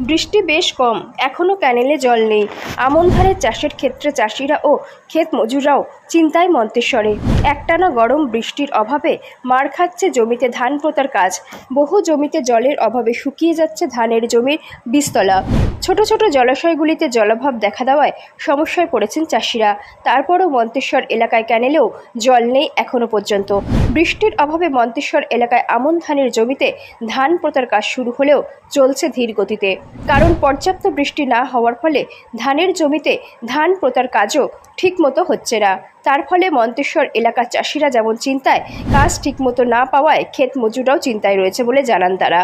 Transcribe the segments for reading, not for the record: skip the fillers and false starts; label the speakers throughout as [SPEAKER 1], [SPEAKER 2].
[SPEAKER 1] বৃষ্টি বেশ কম, এখনও ক্যানেলে জল নেই। আমন ধানের চাষের ক্ষেত্রে চাষিরা ও ক্ষেত মজুররাও চিন্তায় মন্তেশ্বরে। একটানা গরম বৃষ্টির অভাবে মার খাচ্ছে জমিতে ধান পোঁতার কাজ। বহু জমিতে জলের অভাবে শুকিয়ে যাচ্ছে ধানের জমির বীজতলা। ছোট ছোট জলাশয়গুলিতে জলাভাব দেখা দেওয়ায় সমস্যায় পড়েছেন চাষিরা। তারপরও মন্তেশ্বর এলাকায় ক্যানেলেও জল নেই এখনও পর্যন্ত। বৃষ্টির অভাবে মন্তেশ্বর এলাকায় আমন ধানের জমিতে ধান পোঁতার কাজ শুরু হলেও চলছে ধীর গতিতে। কারণ পর্যাপ্ত বৃষ্টি না হওয়ার ফলে ধানের জমিতে ধান পোঁতার কাজও ঠিকমতো হচ্ছে না। তার ফলে মন্তেশ্বর এলাকার চাষিরা যেমন চিন্তায়, কাজ ঠিকমতো না পাওয়ায় ক্ষেত মজুররাও চিন্তায় রয়েছে বলে জানান তারা।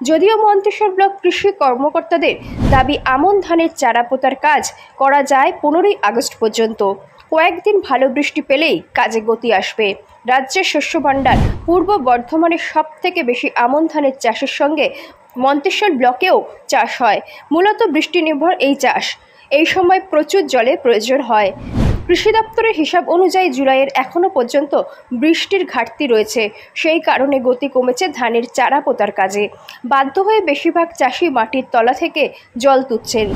[SPEAKER 1] যদিও মন্তেশ্বর ব্লক কৃষি কর্মকর্তাদের দাবি আমন ধানের চারা পোঁতার কাজ করা যায় 15ই আগস্ট পর্যন্ত। কয়েকদিন ভালো বৃষ্টি পেলেই কাজে গতি আসবে। রাজ্যের শস্য ভাণ্ডার পূর্ব বর্ধমানের সবথেকে বেশি আমন ধানের চাষের সঙ্গে মন্তেশ্বর ব্লকেও চাষ হয়। মূলত বৃষ্টি নির্ভর এই চাষ। এই সময় প্রচুর জলের প্রয়োজন হয়। কৃষি দপ্তরের হিসাব অনুযায়ী জুলাইয়ের এখনও পর্যন্ত বৃষ্টির ঘাটতি রয়েছে। সেই কারণে গতি কমেছে ধানের চারা পোঁতার কাজে। বাধ্য হয়ে বেশিরভাগ চাষি মাটির তলা থেকে জল তুলছেন।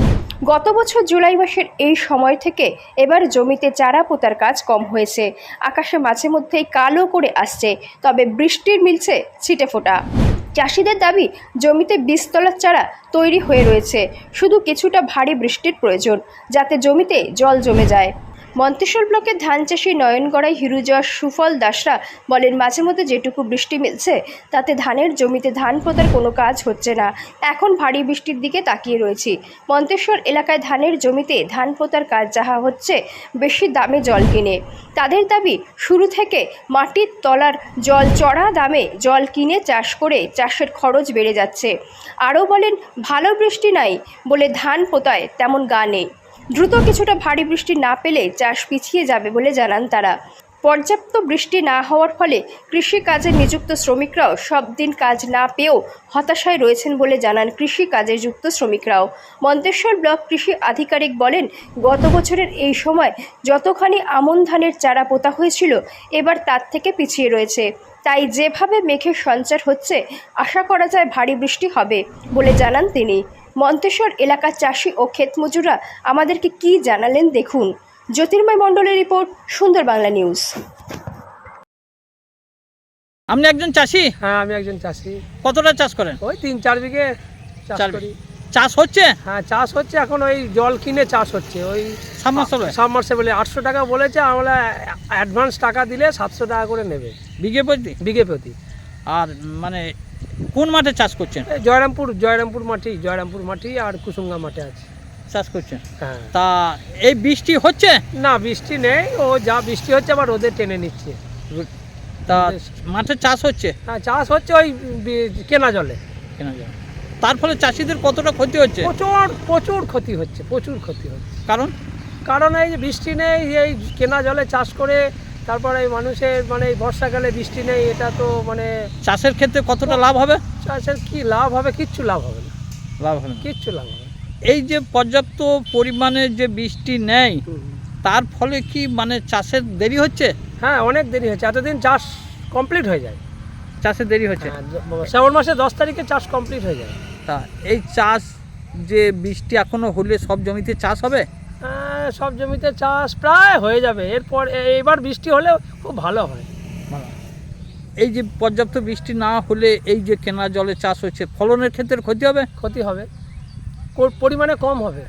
[SPEAKER 1] গত বছর জুলাই মাসের এই সময় থেকে এবার জমিতে চারা পোঁতার কাজ কম হয়েছে। আকাশে মাঝে মধ্যেই কালো করে আসছে, তবে বৃষ্টির মিলছে ছিটেফোঁটা। চাষিদের দাবি, জমিতে বীজতলার চারা তৈরি হয়ে রয়েছে, শুধু কিছুটা ভারী বৃষ্টির প্রয়োজন যাতে জমিতে জল জমে যায়। মন্তেশ্বর ব্লকের ধান চাষি নয়নগড়াই হিরুজয় সুফল দাসরা বলেন, মাঝে মধ্যে যেটুকু বৃষ্টি মিলছে তাতে ধানের জমিতে ধান পোঁতার কোনো কাজ হচ্ছে না। এখন ভারী বৃষ্টির দিকে তাকিয়ে রয়েছি। মন্তেশ্বর এলাকায় ধানের জমিতে ধান পোঁতার কাজ যাহা হচ্ছে বেশি দামে জল কিনে। তাদের দাবি, শুরু থেকে মাটির তলার জল চড়া দামে জল কিনে চাষ করে চাষের খরচ বেড়ে যাচ্ছে। আরও বলেন, ভালো বৃষ্টি নাই বলে ধান পোঁতায় তেমন গা নেই। দ্রুত কিছুটা ভারী বৃষ্টি না পেলে চাষ পিছিয়ে যাবে বলে জানান তারা। পর্যাপ্ত বৃষ্টি না হওয়ার ফলে কৃষি কাজে নিযুক্ত শ্রমিকরাও সব দিন কাজ না পেয়েও হতাশায় রয়েছেন বলে জানান কৃষি কাজে যুক্ত শ্রমিকরাও। মন্তেশ্বর ব্লক কৃষি আধিকারিক বলেন, গত বছরের এই সময় যতখানি আমন ধানের চারা পোঁতা হয়েছিল এবার তার থেকে পিছিয়ে রয়েছে। তাই যেভাবে মেঘের সঞ্চার হচ্ছে আশা করা যায় ভারী বৃষ্টি হবে বলে জানান তিনি। মন্তেশ্বর এলাকার চাষি ও ক্ষেত মজুররা আমাদেরকে কি জানালেন দেখুন। জ্যোতির্ময় মণ্ডলের রিপোর্ট, সুন্দর বাংলা নিউজ।
[SPEAKER 2] আপনি একজন চাষি?
[SPEAKER 3] হ্যাঁ, আমি একজন চাষি।
[SPEAKER 2] কতটা চাষ করেন?
[SPEAKER 3] ওই 3-4 বিঘে চাষ করি।
[SPEAKER 2] চাষ হচ্ছে?
[SPEAKER 3] হ্যাঁ, চাষ হচ্ছে। এখন ওই জল কিনে চাষ হচ্ছে। ওই সাবমার্সিবলে 800 টাকা বলেছে, আমরা অ্যাডভান্স টাকা দিলে 700 টাকা করে নেবে
[SPEAKER 2] বিঘে প্রতি?
[SPEAKER 3] বিঘে প্রতি।
[SPEAKER 2] আর মানে কোন মাঠে চাষ করছেন?
[SPEAKER 3] জয়রামপুর মাটি আর কুসুমগা মাঠে আছে
[SPEAKER 2] চাষ করছেন।
[SPEAKER 3] হ্যাঁ।
[SPEAKER 2] তা এই বৃষ্টি হচ্ছে
[SPEAKER 3] না, বৃষ্টি নেই। ও যা বৃষ্টি হচ্ছে আবার রোদে টেনে নিচ্ছে।
[SPEAKER 2] তা মাঠে চাষ হচ্ছে?
[SPEAKER 3] হ্যাঁ, চাষ হচ্ছে ওই কেনা জলে।
[SPEAKER 2] তার ফলে চাষিদের কতটা ক্ষতি হচ্ছে?
[SPEAKER 3] প্রচুর ক্ষতি হচ্ছে।
[SPEAKER 2] কারণ
[SPEAKER 3] এই যে বৃষ্টি নেই, এই কেনা জলে চাষ করে তারপরে এই মানুষের মানে এই বর্ষাকালে বৃষ্টি নেই, এটা তো মানে
[SPEAKER 2] চাষের ক্ষেত্রে কতটা লাভ হবে?
[SPEAKER 3] চাষের কি লাভ হবে? কিচ্ছু লাভ হবে না। কিচ্ছু লাভ হবে না।
[SPEAKER 2] এই যে পর্যাপ্ত পরিমাণে যে বৃষ্টি নেই, তার ফলে কি মানে চাষের দেরি হচ্ছে?
[SPEAKER 3] হ্যাঁ, অনেক দেরি হচ্ছে। এতদিন চাষ কমপ্লিট হয়ে যায়।
[SPEAKER 2] চাষের দেরি হচ্ছে।
[SPEAKER 3] শ্রাবণ মাসে 10 তারিখে চাষ কমপ্লিট হয়ে যায়।
[SPEAKER 2] তা এই চাষ যে বৃষ্টি এখনো হলে সব জমিতে চাষ হবে?
[SPEAKER 3] হ্যাঁ, সব জমিতে চাষ প্রায় হয়ে যাবে। এরপর এবার বৃষ্টি হলে খুব ভালো হয়।
[SPEAKER 2] এই যে পর্যাপ্ত বৃষ্টি না হলে এই যে কেনা জলে চাষ হচ্ছে, ফলনের ক্ষেত্রে
[SPEAKER 3] ক্ষতি হবে, পরিমাণে কম হবে।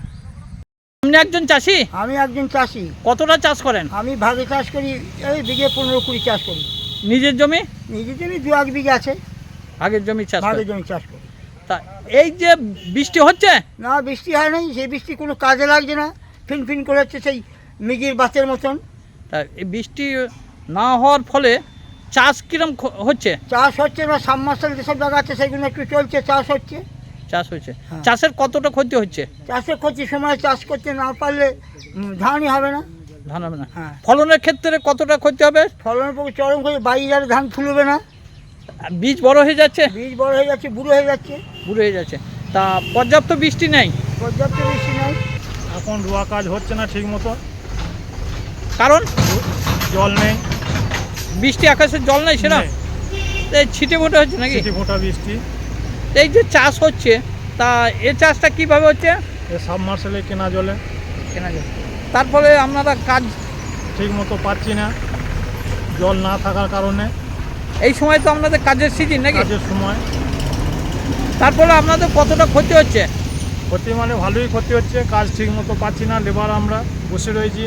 [SPEAKER 2] আপনি একজন চাষি?
[SPEAKER 4] আমি একজন চাষি।
[SPEAKER 2] কতটা চাষ করেন?
[SPEAKER 4] আমি ভাগে চাষ করি, এই বিঘে 15-20 চাষ করি।
[SPEAKER 2] নিজের জমি?
[SPEAKER 4] নিজের জমি 2-1 বিঘা আছে।
[SPEAKER 2] আগের জমি চাষ
[SPEAKER 4] করি।
[SPEAKER 2] তা এই যে বৃষ্টি হচ্ছে?
[SPEAKER 4] না, বৃষ্টি হয় নাই। সেই বৃষ্টি কোনো কাজে লাগছে না, ফিন করে হচ্ছে সেই মিগির বাতের মতন।
[SPEAKER 2] তা এই বৃষ্টি না হওয়ার ফলে চাষ কিরম হচ্ছে?
[SPEAKER 4] চাষ হচ্ছে না, সাবমার্সিবল যেসব জায়গা আছে সেগুলো একটু চলছে, চাষ হচ্ছে।
[SPEAKER 2] হ্যাঁ। চাষের কতটা ক্ষতি হচ্ছে?
[SPEAKER 4] চাষের ক্ষতি, সময় চাষ করতে না পারলে ধানই হবে না। হ্যাঁ।
[SPEAKER 2] ফলনের ক্ষেত্রে কতটা ক্ষতি হবে?
[SPEAKER 4] ফলনের পক্ষে চরম করে, বাইরে ধান ফুলবে না।
[SPEAKER 2] বীজ বড় হয়ে যাচ্ছে,
[SPEAKER 4] বুড়ো হয়ে যাচ্ছে।
[SPEAKER 2] তা পর্যাপ্ত বৃষ্টি নেই।
[SPEAKER 5] এখন রোয়া কাজ হচ্ছে না ঠিক মতো,
[SPEAKER 2] কারণ
[SPEAKER 5] জল নেই।
[SPEAKER 2] বৃষ্টি, আকাশের জল নেই, সেটা ছিটে ফোটা হচ্ছে নাকি?
[SPEAKER 5] ছিটে ফোটা বৃষ্টি।
[SPEAKER 2] এই যে চাষ হচ্ছে, তা এ চাষটা কিভাবে হচ্ছে?
[SPEAKER 5] এ সাবমার্সেলে কেনা জলে
[SPEAKER 2] কেনা যায়। তার ফলে আপনারা কাজ
[SPEAKER 5] ঠিক মতো পাচ্ছি না, জল না থাকার কারণে।
[SPEAKER 2] এই সময় তো আপনাদের কাজের সিজন নাকি?
[SPEAKER 5] কাজের সময়
[SPEAKER 2] তার ফলে আপনাদের কতটা ক্ষতি হচ্ছে?
[SPEAKER 5] ক্ষতি মানে ভালোই ক্ষতি হচ্ছে, কাজ ঠিক মতো পাচ্ছি না, লেবার আমরা বসে রয়েছি।